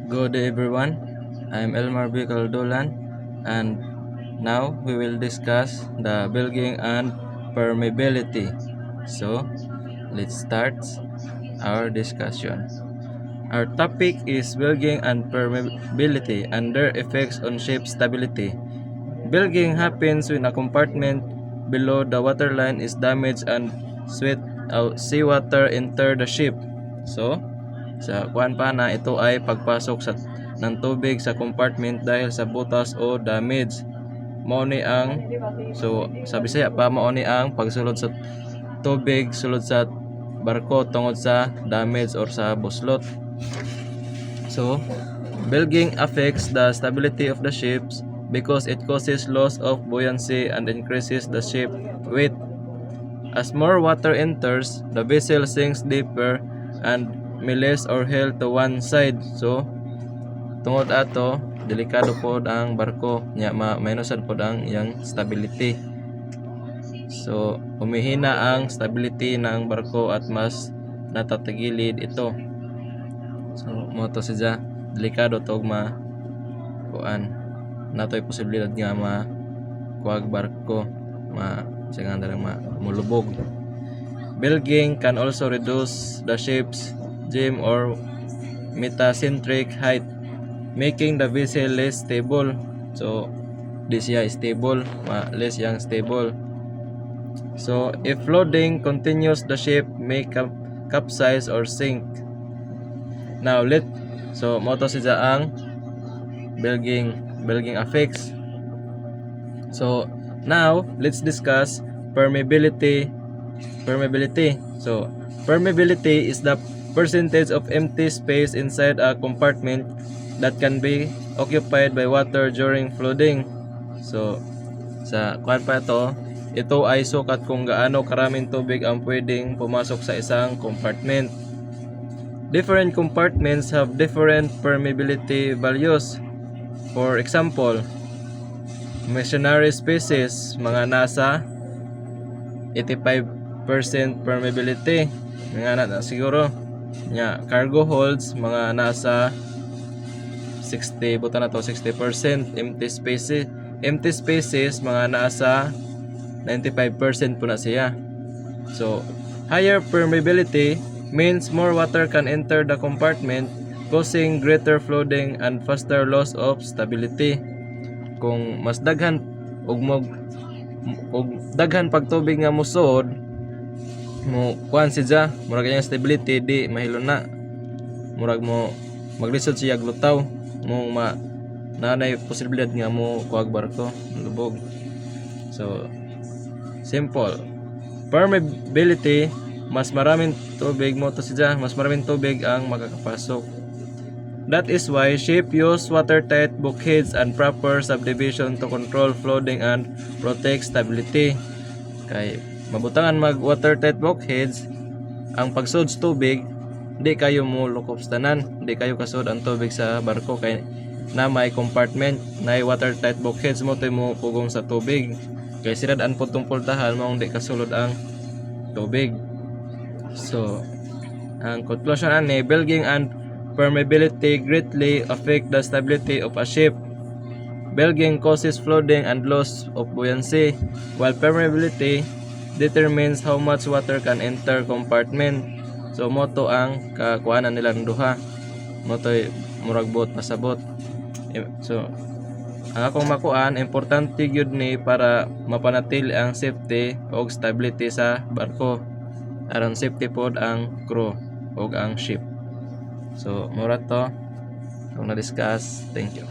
Good day everyone, I am Elmar B. Caldolan and now we will discuss the bilging and permeability. So let's start our discussion. Our topic is bilging and permeability and their effects on ship stability. Bilging happens when a compartment below the waterline is damaged and seawater enter the ship. So, sa kuan pa na ito ay pagpasok ng tubig sa compartment dahil sa butas o damage. Mao ni ang sa Bisaya pa mao ni ang pagsulod sa tubig sulod sa barko tungod sa damage or sa buslot. So, bilging affects the stability of the ships because it causes loss of buoyancy and increases the ship weight. As more water enters, the vessel sinks deeper and miles or held to one side. So, tungod ato, delikado pod ang barko nya minusan pod ang iyang stability. So, humihina ang stability ng barko at mas natatagilid ito. So, mo to siya delikado tog kuan natoy posibilidad nga kuag barko singan dalang mulubog. Bilging can also reduce the ship's jam or metacentric height, making the vessel less stable. So, di siya stable, less yang stable. So, if loading continues, the ship may capsize or sink. Now, mo to siya ang bilging affects. So, now let's discuss permeability. So, permeability is the percentage of empty space inside a compartment that can be occupied by water during flooding. So, sa kuan pa ito ay sukat kung gaano karaming tubig ang pwedeng pumasok sa isang compartment. Different compartments have different permeability values. For example, missionary species, mga nasa 85% permeability, mga na siguro nya cargo holds mga nasa 60% empty spaces mga nasa 95% po na siya. So, higher permeability means more water can enter the compartment, causing greater flooding and faster loss of stability. Kung mas daghan daghan pagtubig nga musod mo kuan siya murag yang stability di mahilon na murag mo maglisod siya glutaw mo nanay posibilidad nga mo kuag barko lubog. So, simple. Permeability, mas maraming tubig mo to siya, mas maraming tubig ang makakapasok. That is why ship use watertight bulkheads and proper subdivision to control flooding and protect stability. Kay mabutangan mag watertight bulkheads, ang pagsud sa tubig di kayo mo lukop tanan, di kayo kasud ang tubig sa barko kay na may compartment na watertight bulkheads mo tay mo pugong sa tubig. Kay sirad-an po tong pultahan mo di kasulod ang tubig. So, ang conclusion ani, bilging and permeability greatly affect the stability of a ship. Bilging causes flooding and loss of buoyancy, while permeability determines how much water can enter compartment. So, moto ang kakuanan nilang duha. Moto'y murag bot pasabot. So, ang akong makuan, importante gyud ni para mapanatili ang safety o stability sa barko aron safety pod ang crew o ang ship. So, mura to kung na-discuss. Thank you.